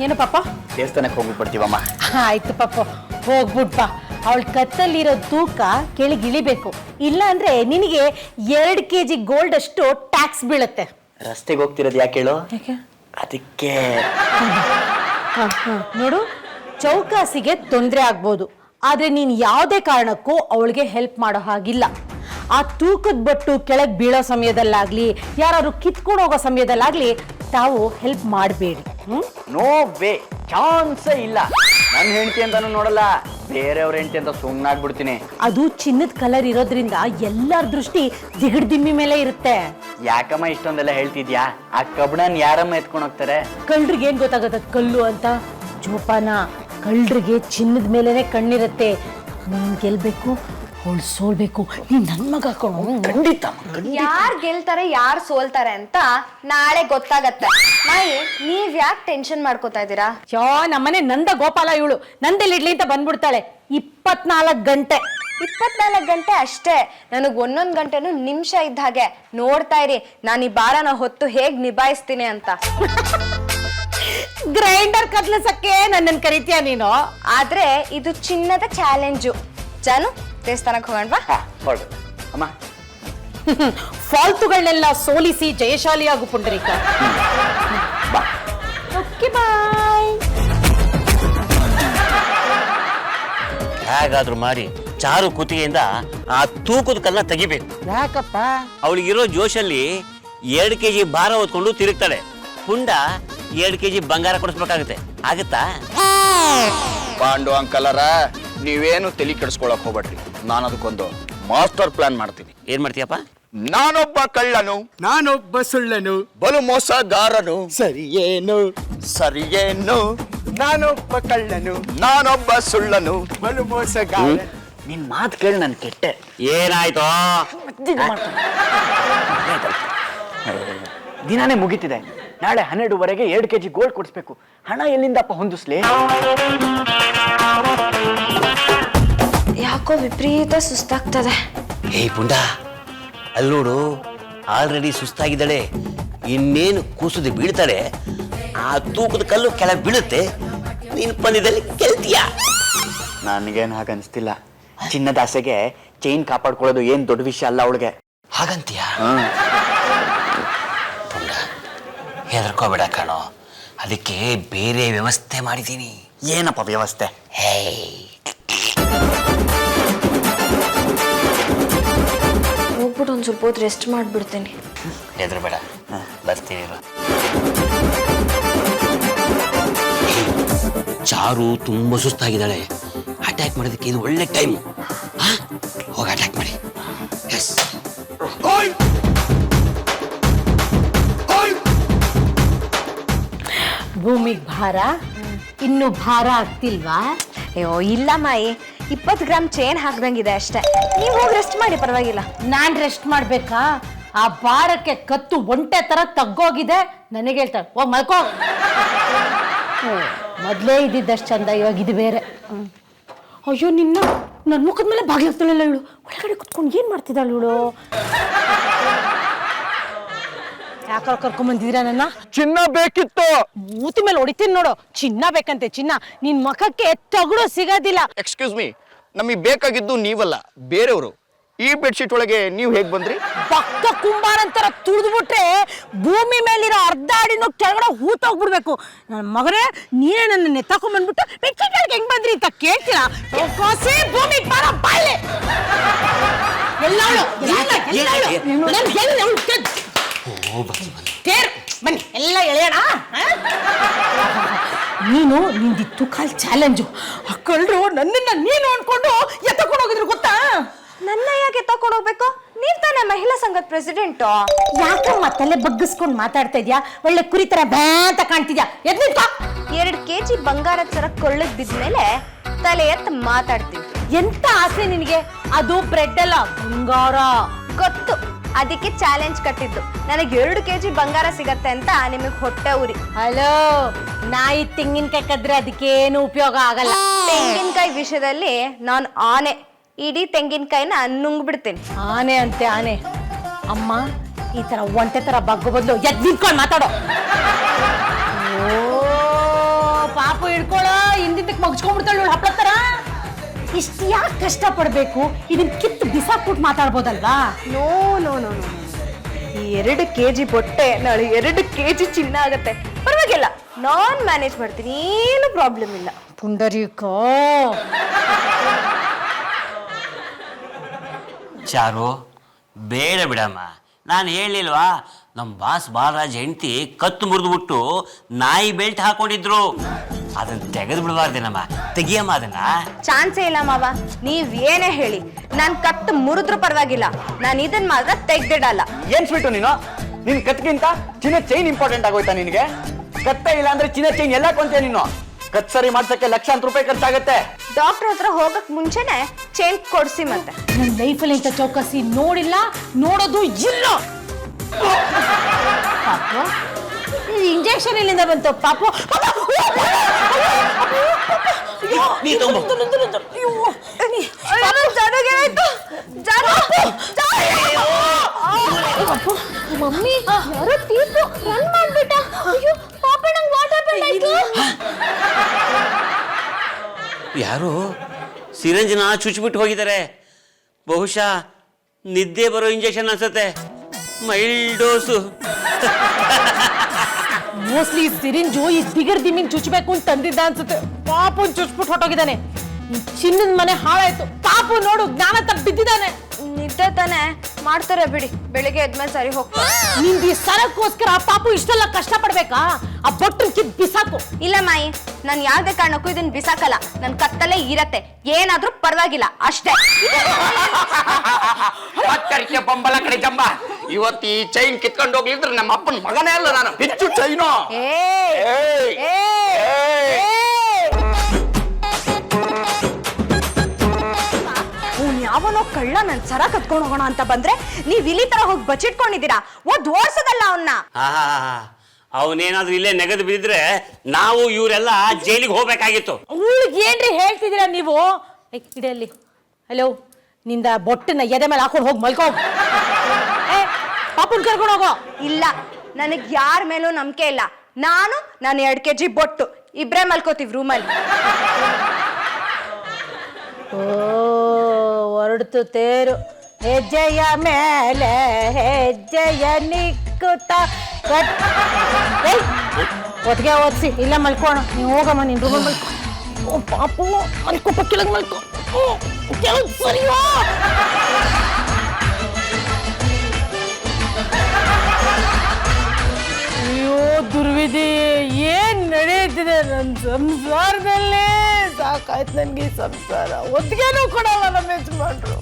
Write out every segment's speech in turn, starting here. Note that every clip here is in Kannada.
ಏನು ಪಾಪ? ದೇವಸ್ಥಾನಕ್ಕೆ ಹೋಗ್ಬಿಡ್ತೀವಮ್ಮ. ಆಯ್ತು ಪಾಪ, ಹೋಗ್ಬಿಟ್ಪಾ. ಅವಳ ಕತ್ತಲ್ಲಿರೋ ತೂಕ ಕೆಳಗಿಳಿಬೇಕು, ಇಲ್ಲ ಅಂದ್ರೆ ನಿನಗೆ 2 kg ಗೋಲ್ಡ್ ಅಷ್ಟು ಟ್ಯಾಕ್ಸ್ ಬೀಳುತ್ತೆ. ರಸ್ತೆಗೆ ಹೋಗ್ತಿರೋದು ಯಾಕೆ ಹೇಳು? ಅದಕ್ಕೆ ನೋಡು, ಚೌಕಾಸಿಗೆ ತೊಂದರೆ ಆಗ್ಬೋದು, ಆದ್ರೆ ನೀನ್ ಯಾವುದೇ ಕಾರಣಕ್ಕೂ ಅವಳಿಗೆ ಹೆಲ್ಪ್ ಮಾಡೋ ಹಾಗಿಲ್ಲ. ಆ ತೂಕದ ಬಟ್ಟು ಕೆಳಗೆ ಬೀಳೋ ಸಮಯದಲ್ಲಾಗ್ಲಿ, ಯಾರು ಕಿತ್ಕೊಂಡು ಹೋಗೋ ಸಮಯದಲ್ಲಾಗ್ಲಿ ತಾವು ಹೆಲ್ಪ್ ಮಾಡಬೇಡಿ. ನೋ ವೇ, ಚಾನ್ಸೇ ಇಲ್ಲ. ನನ್ನ ಹೆಂಡತಿ ಅಂತಾನು ನೋಡಲ್ಲ, ಬೇರೆಯವ್ರ ಹೆಂಡತಿ ಅಂತ ಸುಮ್ಮನಾಗ್ಬಿಡ್ತೀನಿ. ಅದು ಚಿನ್ನದ ಕಲರ್ ಇರೋದ್ರಿಂದ ಎಲ್ಲರ ದೃಷ್ಟಿ ದಿಗಡ್ದಿಮ್ಮಿ ಮೇಲೆ ಇರುತ್ತೆ. ಯಾಕಮ್ಮ ಇಷ್ಟೊಂದೆಲ್ಲ ಹೇಳ್ತಿದ್ಯಾ? ಆ ಕಬ್ಬಣನ್ ಯಾರಮ್ಮ ಎತ್ಕೊಂಡು ಹೋಗ್ತಾರೆ? ಕಳ್ಳರಿಗೆ ಏನ್ ಗೊತ್ತಾಗತ್ತ ಕಲ್ಲು ಅಂತ? ಜೋಪಾನ, ಕಳ್ಳರಿಗೆ ಚಿನ್ನದ ಮೇಲೆನೆ ಕಣ್ಣಿರುತ್ತೆ. ನೀನ್ ಗೆಲ್ಬೇಕು, ಅವಳು ಸೋಲ್ಬೇಕು. ನೀನ್ ನನ್ ಮಗ ಹಾಕೋಣ. ಖಂಡಿತ. ಯಾರ್ ಗೆಲ್ತಾರೆ ಯಾರ್ ಸೋಲ್ತಾರೆ ಅಂತ ನಾಳೆ ಗೊತ್ತಾಗತ್ತೆ. ಮಾಯಿ, ನೀವ್ ಯಾಕೆ ಟೆನ್ಷನ್ ಮಾಡ್ಕೋತಾ ಇದ್ದೀರಾ? ಯೋ, ನಮ್ಮನೆ ನಂದ ಗೋಪಾಲ ಇವಳು. ನಂದೆಲ್ಲಿಡ್ಲಿ ಅಂತ ಬಂದ್ಬಿಡ್ತಾಳೆ. 24 ಗಂಟೆ 24 ಗಂಟೆ ಅಷ್ಟೇ. ನನಗ್ 1 ಗಂಟೆನೂ ನಿಮಿಷ ಇದ್ದ ಹಾಗೆ. ನೋಡ್ತಾ ಇರಿ ನಾನು ಈ ಬಾರನ ಹೊತ್ತು ಹೇಗ್ ನಿಭಾಯಿಸ್ತೀನಿ ಅಂತ. ಗ್ರೈಂಡರ್ ಕದ್ಲಸಕ್ಕೆ ನನ್ನನ್ನು ಕರಿತೀಯ ನೀನು? ಆದ್ರೆ ಇದು ಚಿನ್ನದ ಚಾಲೆಂಜು. ಜಾನು, ದೇವಸ್ಥಾನಕ್ಕೆ ಹೋಗೋಣವಾ? ಹೊರಡು ಅಮ್ಮ. ಫಾಲ್ತುಗಳನ್ನೆಲ್ಲ ಸೋಲಿಸಿ ಜಯಶಾಲಿಯಾಗು ಪುಂಡರೀಕ. ಓಕೆ, ಬಾಯ್. ಹೇಗಾದ್ರೂ ಮಾಡಿ ಚಾರು ಕುತ್ತಿಗೆಯಿಂದ ಆ ತೂಕದ ಕಲ್ಲನ್ನ ತೆಗಿಬೇಕು. ಯಾಕಪ್ಪ? ಅವಳಿಗಿರೋ ಜೋಶಲ್ಲಿ 2 kg ಭಾರ ಹೊತ್ಕೊಂಡು ತಿರುಗ್ತಾಳೆ. ಪುಂಡ 2 kg ಬಂಗಾರ ಕೊಡಿಸ್ಬೇಕಾಗುತ್ತೆ. ಆಗತ್ತಾ? ಪಾಂಡು ಅಂಕಲರ, ನೀವೇನು ತಲೆ ಕೆಡಿಸ್ಕೊಳಕ್ ಹೋಗ್ಬೇಡ್ರಿ. ನಾನು ಅದಕ್ಕೊಂದು ಮಾಸ್ಟರ್ ಪ್ಲಾನ್ ಮಾಡ್ತೀನಿ. ಏನ್ ಮಾಡ್ತೀಯಪ್ಪ? ನಾನೊಬ್ಬ ಕಳ್ಳನು, ನಾನೊಬ್ಬ ಸುಳ್ಳನು, ಬಲು ಮೋಸಗಾರನು. ಸರಿಯೇನು ಸರಿಯೇನು? ನಾನೊಬ್ಬ ಕಳ್ಳನು, ನಾನೊಬ್ಬ ಸುಳ್ಳನು, ಬಲು ಮೋಸಗಾರ. ನಿನ್ ಮಾತು ಕೇಳಿ ನಾನು ಕೆಟ್ಟೆ. ಏನಾಯ್ತು? ದಿನಾನೇ ಮುಗಿತಿದೆ. ನಾಳೆ 12ವರೆಗೆ 2 kg ಗೋಲ್ಡ್ ಕೊಡಿಸ್ಬೇಕು. ಹಣ ಎಲ್ಲಿಂದಪ್ಪ ಹೊಂದಿಸ್ಲಿ? ಯಾಕೋ ವಿಪರೀತ ಸುಸ್ತಾಗ್ತದೆ. ಏಯ್ ಪುಂಡ, ಅಲ್ಲೋಡು, ಆಲ್ರೆಡಿ ಸುಸ್ತಾಗಿದ್ದಾಳೆ. ಇನ್ನೇನು ಕೂಸುದು ಬೀಳ್ತಾಳೆ. ಆ ತೂಕದ ಕಲ್ಲು ಕೆಳಗೆ ಬೀಳುತ್ತೆ. ನೀನು ಪಂದ್ಯದಲ್ಲಿ ಗೆಲ್ತೀಯ. ನನಗೇನು ಹಾಗನ್ಸ್ತಿಲ್ಲ. ಚಿನ್ನದ ಆಸೆಗೆ ಚೈನ್ ಕಾಪಾಡ್ಕೊಳ್ಳೋದು ಏನ್ ದೊಡ್ಡ ವಿಷಯ ಅಲ್ಲ ಅವಳಿಗೆ. ಹಾಗಂತೀಯ? ಪುಂಡ, ಹೆದರ್ಕೋಬೇಡ ಕಣೋ. ಅದಕ್ಕೆ ಬೇರೆ ವ್ಯವಸ್ಥೆ ಮಾಡಿದ್ದೀನಿ. ಏನಪ್ಪ ವ್ಯವಸ್ಥೆ? ಹೋಗ್ಬಿಟ್ಟು ಒಂದ್ ಸ್ವಲ್ಪ ಹೊತ್ತು ರೆಸ್ಟ್ ಮಾಡ್ಬಿಡ್ತೀನಿ. ಹೆದರ್ಬೇಡ, ಬರ್ತೀನಿ. ಚಾರು ತುಂಬಾ ಸುಸ್ತಾಗಿದ್ದಾಳೆ. ಅಟ್ಯಾಕ್ ಮಾಡೋದಕ್ಕೆ ಇದು ಒಳ್ಳೆ ಟೈಮ್. ಹೋಗಿ ಅಟ್ಯಾಕ್ ಮಾಡಿ. ಎಸ್. ಭೂಮಿಗೆ ಭಾರ ಇನ್ನು ಭಾರ ಆಗ್ತಿಲ್ವಾ? ಅಯ್ಯೋ ಇಲ್ಲ ಮಾಯಿ, 20 ಗ್ರಾಮ್ ಚೈನ್ ಹಾಕ್ದಂಗಿದೆ ಅಷ್ಟೇ. ನೀವು ಹೋಗಿ ರೆಸ್ಟ್ ಮಾಡಿ, ಪರವಾಗಿಲ್ಲ. ನಾನ್ ರೆಸ್ಟ್ ಮಾಡ್ಬೇಕಾ? ಆ ಭಾರಕ್ಕೆ ಕತ್ತು ಒಂಟೆ ತರ ತಗ್ಗೋಗಿದೆ. ನನಗೆ ಹೇಳ್ತಾಳೆ, ಹೋಗ್ ಮಲ್ಕೋ. ಮೊದ್ಲೇ ಇದ್ದಿದ್ದಷ್ಟು ಚಂದ, ಇವಾಗ ಇದು ಬೇರೆ. ಅಯ್ಯೋ, ನನ್ನ ಮುಖದ ಮೇಲೆ ಬಾಗಿಲಾಗ್ತಾಳಲ್ಲ ಇವಳು. ಒಳಗಡೆ ಕುತ್ಕೊಂಡು ಏನ್ ಮಾಡ್ತಿದ್ದಾಳು ಇವಳು? ಯಾಕಾರ ಕರ್ಕೊಂಡ್ ಬಂದಿದ್ದೀರಾ ನನ್ನ? ಚಿನ್ನ ಬೇಕಿತ್ತು. ಮೂತಿ ಮೇಲೆ ಹೊಡಿತೀನಿ ನೋಡು. ಚಿನ್ನ ಬೇಕಂತೆ? ಚಿನ್ನ ನಿನ್ ಮುಖಕ್ಕೆ ತಗಡು ಸಿಗೋದಿಲ್ಲ. ಎಕ್ಸ್ಕ್ಯೂಸ್ ಮೀ, ನಮಗೆ ಬೇಕಾಗಿದ್ದು ನೀವಲ್ಲ, ಬೇರೆಯವರು. ಈ ಬೆಡ್ಶೀಟ್ ಒಳಗೆ ನೀವು ಹೇಗ್ ಬಂದ್ರಿ? ಪಕ್ಕ ಕುಂಬಾರಂತರ ತುಳಿದ್ಬಿಟ್ರೆ ಭೂಮಿ ಮೇಲಿರೋ ಅರ್ಧ ಅಡಿನೂ ಕೆಳಗಡೆ ಹೂತೋಗ್ಬಿಡ್ಬೇಕು. ನನ್ನ ಮಗನೇ, ನೀನೇ ನನ್ನ ನೆತ್ತಾಕೊಂಡ್ ಬಂದ್ಬಿಟ್ಟು ಬೆಡ್ಶೀಟ್ ಒಳಗೆ ಹೆಂಗ್ ಬಂದ್ರಿ ಅಂತ ಕೇಳ್ತೀರಾ? ಭೂಮಿ ಬರ ಬಾಳೆ. ಬನ್ನಿ ಎಲ್ಲ ಎಳೆಯೋಣ. ನೀನು ನಿಂದಿತ್ತು ಕಾಲ್ ಚಾಲೆಂಜು. ಅಕ್ಕಳ್ರು ನನ್ನನ್ನ ನೀನು ಅನ್ಕೊಂಡು ಎತ್ತಕೊಂಡು ಹೋಗಿದ್ರು ಗೊತ್ತಾ? ನನ್ನ ಯಾಕೆ ತಕೊಂಡು ಹೋಗ್ಬೇಕು? ನೀವ್ ತಾನೇ ಮಹಿಳಾ ಸಂಘದ ಪ್ರೆಸಿಡೆಂಟ್. ಯಾಕಮ್ಮ ತಲೆ ಬಗ್ಗಿಸ್ಕೊಂಡು ಮಾತಾಡ್ತಾ ಇದ್ಯಾ? ಒಳ್ಳೆ ಕುರಿ ತರ ಬ್ಯಾ ಅಂತ ಕಾಣ್ತಿದ್ಯಾ. 2 kg ಬಂಗಾರದ ಸರ ಕೊಳ್ಳಕ್ ಬಿದ್ಮೇಲೆ ತಲೆ ಎತ್ತ ಮಾತಾಡ್ತೀವಿ. ಎಂತ ಆಸೆ ನಿನಗೆ? ಅದು ಬ್ರೆಡ್ ಅಲ್ಲ, ಬಂಗಾರ. ಗೊತ್ತು, ಅದಕ್ಕೆ ಚಾಲೆಂಜ್ ಕಟ್ಟಿದ್ದು. ನನಗೆ 2 kg ಬಂಗಾರ ಸಿಗತ್ತೆ ಅಂತ ನಿಮಗೆ ಹೊಟ್ಟೆ ಉರಿ. ಹಲೋ, ನಾಯಿ ತೆಂಗಿನಕಾಯಿ ಕದ್ರೆ ಅದಕ್ಕೇನು ಉಪಯೋಗ ಆಗಲ್ಲ. ತೆಂಗಿನಕಾಯಿ ವಿಷಯದಲ್ಲಿ ನಾನು ಆನೆ. ಇಡೀ ತೆಂಗಿನಕಾಯಿನ ನುಂಗ್ಬಿಡ್ತೀನಿ. ಆನೆ ಅಂತೆ ಆನೆ. ಅಮ್ಮ, ಈ ತರ ಒಂಟೆ ತರ ಬಗ್ಗೋ ಬದಲು ಎದ್ದು ನಿಂತ್ಕೊಂಡು ಮಾತಾಡೋ. ಓ ಪಾಪು ಹಿಡ್ಕೊಳ ಹಿಂದಿಂದಕ್ಕೆ ಮಗ್ಸ್ಕೊಂಡ್ಬಿಡ್ತಾಳೆ ಇವಳು ಹಪ್ಪಳತ್ತರ. ಇಷ್ಟು ಯಾಕೆ ಕಷ್ಟ ಪಡ್ಬೇಕು? ಇದನ್ನ ಕಿತ್ತು ಬಿಸಾಕ್ಬಿಟ್ಟು ಮಾತಾಡ್ಬೋದಲ್ವಾ? ನೋ ನೋ ನೋ ನೋ, ಈ 2 kg ಬೊಟ್ಟೆ ನಾಳೆ 2 kg ಚಿನ್ನ ಆಗತ್ತೆ. ಪರವಾಗಿಲ್ಲ, ನಾನ್ ಮ್ಯಾನೇಜ್ ಮಾಡ್ತೀನಿ, ಏನು ಪ್ರಾಬ್ಲಮ್ ಇಲ್ಲ. ಪುಂಡರೀಕ, ಚಾರು ಬೇಡ ಬಿಡಮ್ಮ, ನಾನು ಹೇಳಿಲ್ವಾ ನಮ್ಮ ಬಾಸ್ ಬಾಲರಾಜ್ ಹೆಂಡತಿ ಕತ್ತು ಮುರಿದ್ಬಿಟ್ಟು ನಾಯಿ ಬೆಲ್ಟ್ ಹಾಕೊಂಡಿದ್ರು, ಅದನ್ನ ತೆಗೆದು ಬಿಡಬಾರ್ದೇನಮ್ಮ, ತೆಗಿಯಮ್ಮ ಅದನ್ನ. ಚಾನ್ಸೇ ಇಲ್ಲ ಮಾವ, ನೀವ್ ಏನೇ ಹೇಳಿ, ನಾನ್ ಕತ್ತು ಮುರಿದ್ರು ಪರವಾಗಿಲ್ಲ, ನಾನು ಇದನ್ ಮಾತ್ರ ತೆಗ್ದಿಡಲ್ಲ. ಏನ್ ಸ್ವೀಟು ನೀನು? ನಿನ್ ಕತ್ಗಿಂತ ಚಿನ್ನ ಚೈನ್ ಇಂಪಾರ್ಟೆಂಟ್ ಆಗೋಯ್ತಾ ನಿನ್ಗೆ? ಕತ್ತೆ ಇಲ್ಲ ಅಂದ್ರೆ ಚಿನ್ನ ಚೈನ್ ಎಲ್ಲ ಕೊಂತೀಯ ನೀನು? ಕತ್ ಸರಿ ಮಾಡ್ಸಕ್ಕೆ ಲಕ್ಷಾಂತರ ರೂಪಾಯಿ ಖರ್ಚಾಗತ್ತೆ. ಡಾಕ್ಟರ್ ಹತ್ರ ಹೋಗಕ್ ಮುಂಚೆನೆ ಚೈನ್ ಕೊಡ್ಸಿ ಮತ್ತೆ. ನನ್ನ ಲೈಫಲ್ಲಿ ಇಂಥ ಚೌಕಸಿ ನೋಡಿಲ್ಲ, ನೋಡೋದು ಇಲ್ಲ. ಪಾಪು, ಇಂಜೆಕ್ಷನ್ ಎಲ್ಲಿಂದ ಬಂತು ಪಾಪು? ಮಮ್ಮಿ, ಯಾರೋ ತೀರ್ಪು ರನ್ ಮಾಡ್ಬಿಟ್ಟ. ಅಯ್ಯೋ ಪಾಪ, ನಂಗೆ ವಾಟರ್ ಬಂದಾಯ್ತು. ಯಾರು ಸಿರಂಜನ ಚುಚ್ಚಿಬಿಟ್ಟು ಹೋಗಿದ್ದಾರೆ, ಬಹುಶಃ ನಿದ್ದೆ ಬರೋ ಇಂಜೆಕ್ಷನ್ ಅನ್ಸತ್ತೆ, ಮೈಲ್ಡ್ ಡೋಸು. ಮೋಸ್ಟ್ಲಿ ಸಿರಿಂಜು ಈ ಬಿಗರ್ ದಿಮ್ಮಿಂಗ್ ಚುಚ್ಚಬೇಕು ಅಂತ ತಂದಿದ್ದ ಅನ್ಸುತ್ತೆ. ಪಾಪುನ್ ಚುಚ್ಬಿಟ್ಟು ಹೊಟ್ಟೋಗಿದ್ದಾನೆ. ಚಿನ್ನದ ಮನೆ ಹಾಳಾಯ್ತು. ಪಾಪು ನೋಡು, ಜ್ಞಾನ ತಪ್ಪು ಬಿದ್ದಿದ್ದಾನೆ. ನಿದ್ದೆ ತಾನೆ ಮಾಡ್ತಾರೆ ಬಿಡಿ, ಬೆಳಿಗ್ಗೆ ಎದ್ಮೇಲೆ ಸರಿ ಹೋಗ್ತಾರೆ. ನಿಂದು ಈ ಸರಕ್ಕೋಸ್ಕರ ಆ ಪಾಪು ಇಷ್ಟೆಲ್ಲ ಕಷ್ಟ ಪಡ್ಬೇಕಾ? ಆ ಬೊಟ್ಟನ್ ಕಿತ್ ಬಿಸಾಕು. ಇಲ್ಲ ಮಾಯಿ, ನಾನು ಯಾವ್ದೇ ಕಾರಣಕ್ಕೂ ಇದನ್ನ ಬಿಸಾಕಲ್ಲ. ನನ್ ಕತ್ತಲ್ಲೇ ಇರತ್ತೆ, ಏನಾದ್ರೂ ಪರವಾಗಿಲ್ಲ ಅಷ್ಟೇ. ಮತ್ತರಿಕೆ ಬೊಂಬಲ ಕಡೆ ಜಂಬ, ಇವತ್ತು ಈ ಚೈನ್ ಕಿತ್ಕೊಂಡು ಹೋಗ್ಲಿದ್ರೆ ನಮ್ಮ ಅಪ್ಪನ ಮಗನೇ ಅಲ್ಲ ನಾನು. ಬಿಚ್ಚು ಚೈನು. ಯಾವನೋ ಕಳ್ಳ ನನ್ ಸರ ಕತ್ಕೊಂಡು ಹೋಗೋಣ ಅಂತ ಬಂದ್ರೆ ನೀವ್ ಇಲ್ಲಿ ತರ ಹೋಗಿ ಬಚ್ಚಿಟ್ಕೊಂಡಿದ್ದೀರಾ. ಓಡ್ಸೋದಲ್ಲ ಅವನ್ನ. ಅವನೇನಾದ್ರೂ ಇಲ್ಲೇ ನೆಗೆದು ಬಿದ್ದಿದ್ರೆ ನಾವು ಇವರೆಲ್ಲ ಜೈಲಿಗೆ ಹೋಗ್ಬೇಕಾಗಿತ್ತು. ಅವಳಿಗೆ ಏನ್ರಿ ಹೇಳ್ತಿದ್ದೀರಾ ನೀವು? ಇಡಲ್ಲಿ, ಹಲೋ, ನಿಂದ ಬೊಟ್ಟನ್ನ ಎದೆ ಮೇಲೆ ಹಾಕೊಂಡು ಹೋಗಿ ಮಲ್ಕೋ. ಪಾಪುನ್ ಕರ್ಕೊಂಡು ಹೋಗೋ. ಇಲ್ಲ, ನನಗ್ ಯಾರ ಮೇಲೂ ನಂಬಿಕೆ ಇಲ್ಲ. ನಾನು 2 kg ಬೊಟ್ಟು ಇಬ್ರೇ ಮಲ್ಕೋತೀವಿ ರೂಮಲ್ಲಿ. ಓ, ಹೊರಡ್ತು ತೇರು, ಹೆಜ್ಜೆಯ ಮೇಲೆ ಹೆಜ್ಜೆಯ ನಿಕ್ಕುತ್ತ. ಒಟ್ಟಿಗೆ ಓದಿಸಿ, ಇಲ್ಲ ಮಲ್ಕೋಣ. ನೀವು ಹೋಗಮ್ಮ, ನಿನ್ ರೂಮಲ್ಲಿ ಮಲ್ಕೋ. ಓ ಪಾಪು, ಮಲ್ಕೋಪ, ಕೆಳಗೆ ಮಲ್ಕೋ. ಕೆಳಗೆ ಸರಿಯೋ. ಅಯ್ಯೋ ದುರ್ವಿಧಿ, ಏನ್ ನಡೆಯುತ್ತಿದೆ ನನ್ನ ಸಂಸಾರದಲ್ಲೇ? ಸಾಕಾಯ್ತು ನನ್ಗೆ ಈ ಸಂಸಾರ. ಒತ್ತಿಗೆನೂ ಕೊಡಲ್ಲ ನಮ್ಮ ಯಜಮಾನ್ರು.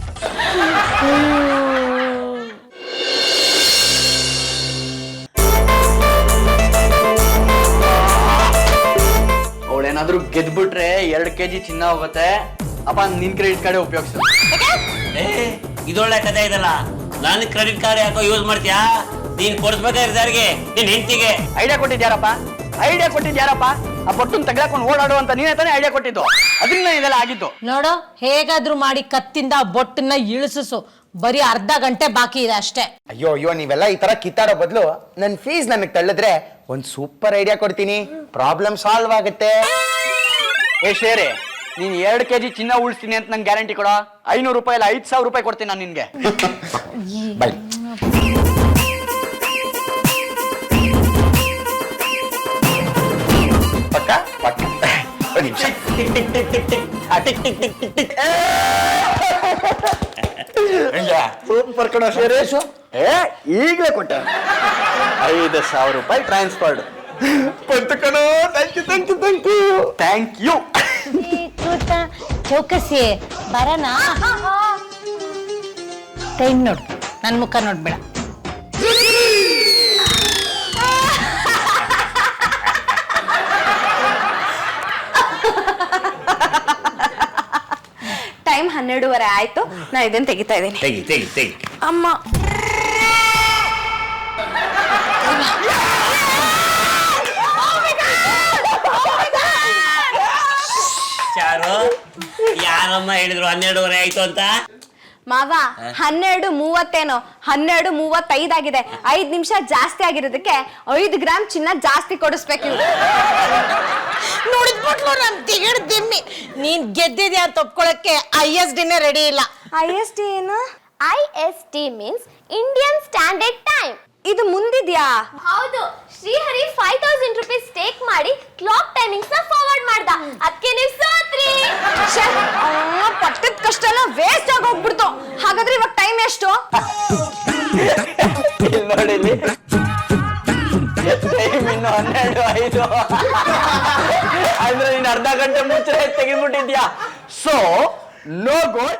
ಅವಳೇನಾದ್ರೂ ಗೆದ್ಬಿಟ್ರೆ 2 kg ಚಿನ್ನ ಹೋಗುತ್ತೆ. ಅಪ್ಪ ನಿನ್ ಕ್ರೆಡಿಟ್ ಕಾರ್ಡ್ ಉಪಯೋಗಿಸು. ಇದೊಳ್ಳೆ ಕಥೆ ಇದಲ್ಲ. ನಾನು ಕ್ರೆಡಿಟ್ ಕಾರ್ಡ್ ಯಾಕೋ ಯೂಸ್ ಮಾಡ್ತೀಯಾ? ನೀನ್ ಕೊಡಿಸ್ಬೇಕಾದ್ರೆ ನಿನ್ ಹೆಂಡತಿಗೆ ಐಡಿಯಾ ಕೊಟ್ಟಿದ್ಯಾರಪ್ಪ? ಆ ಬೊಟ್ಟನ್ ತೆಗ್ದಾಕೊಂಡು ಓಡಾಡು ಅಂತ ನೀನೇ ತಾನೇ ಐಡಿಯಾ ಕೊಟ್ಟಿದ್ದು. ಅದರಿಂದ ಇದೆಲ್ಲ ಆಗಿದ್ದು. ನೋಡು, ಹೇಗಾದ್ರೂ ಮಾಡಿ ಕತ್ತಿಂದ ಬೊಟ್ಟನ್ನ ಇಳಿಸು. ಬರೀ ಅರ್ಧ ಗಂಟೆ ಬಾಕಿ ಇದೆ ಅಷ್ಟೇ. ಅಯ್ಯೋ ಅಯ್ಯೋ, ನೀವೆಲ್ಲ ಈ ತರ ಕಿತ್ತಾಡೋ ಬದಲು ನನ್ನ ಫೀಸ್ ನನಗೆ ತಳ್ಳಿದ್ರೆ ಒಂದ್ ಸೂಪರ್ ಐಡಿಯಾ ಕೊಡ್ತೀನಿ, ಪ್ರಾಬ್ಲಮ್ ಸಾಲ್ವ್ ಆಗುತ್ತೆ. ಶೇರೆ, ನೀನ್ 2 kg ಚಿನ್ನ ಉಳಿಸ್ತೀನಿ ಅಂತ ನಂಗೆ ಗ್ಯಾರಂಟಿ ಕೊಡ. 500 ರೂಪಾಯಿ ಇಲ್ಲ 5,000 ರೂಪಾಯಿ ಕೊಡ್ತೀನಿ ನಾನು ನಿನ್ಗೆ. ಬೈ. ಪಕ್ಕ ಪಕ್ಕ. ಒಂದ್ ನಿಮಿಷ. ಸೂಪರ್ ಕಣ ಶೇರೇಶು. ಈಗಲೇ ಕೊಟ್ಟ 5,000 ರೂಪಾಯಿ ಟ್ರಾನ್ಸ್ಫರ್ಡ್. ಬಂತು ಕಣೋ. Thank you. ಚೌಕಸಿ ಬರೋಣ. ಟೈಮ್ ನೋಡು, ನನ್ನ ಮುಖ ನೋಡ್ಬೇಡ. ಟೈಮ್ 12:30 ಆಯ್ತು. ನಾ ಇದನ್ನ ತೆಗಿತಾ ಇದ್ದೀನಿ. ತೆಗಿ. ಅಮ್ಮ, ಚಾರು, ಯಾರಮ್ಮ ಹೇಳಿದ್ರು 12:30 ಆಯ್ತು ಅಂತ? ಮಾವ 12:30 12:35 ಆಗಿದೆ. 5 ನಿಮಿಷ ಜಾಸ್ತಿ ಆಗಿರೋದಕ್ಕೆ 5 ಗ್ರಾಮ್ ಚಿನ್ನ ಜಾಸ್ತಿ ಕೊಡಿಸ್ಬೇಕು. ನೋಡಿದ್ಬಿಟ್ಲು ನನ್ ತಿಗಡ್ ದಿಮ್ಮಿ. ನೀನ್ ಗೆದ್ದಿದ್ಯಾ ಅಂತ ಒಪ್ಕೊಳಕ್ಕೆ ISD ರೆಡಿ ಇಲ್ಲ. IST ಏನು? IST means Indian Standard Time. ಇದು ಮುಂದಿದ್ಯಾ? ಹೌದು, ಶ್ರೀಹರಿ 5000 ರೂಪೀಸ್ ಸ್ಟೇಕ್ ಮಾಡಿ ಕ್ಲಾಕ್ ಟೈಮಿಂಗ್ಸ್ ನ ಫಾರ್ವರ್ಡ್ ಮಾಡ್ದ. ಅದಕ್ಕೆ ನೀವು ಸೋತ್ರಿ. ಪಟ್ಟದ ಕಷ್ಟ ಎಲ್ಲ ವೇಸ್ಟ್ ಆಗಿ ಹೋಗ್ಬಿಡ್ತು. ಹಾಗಾದ್ರೆ ಇವಾಗ ಟೈಮ್ ಎಷ್ಟು? ನೋಡಿ ಟೈಮ್ ಇನ್ನು 12:05 ಅಂದ್ರೆ ನೀನ್ ಅರ್ಧ ಗಂಟೆ ಮುಂಚೆ ತೆಗೆದ್ಬಿಟ್ಟಿದ್ಯಾ. ಸೊ ನೋ ಗೋಲ್.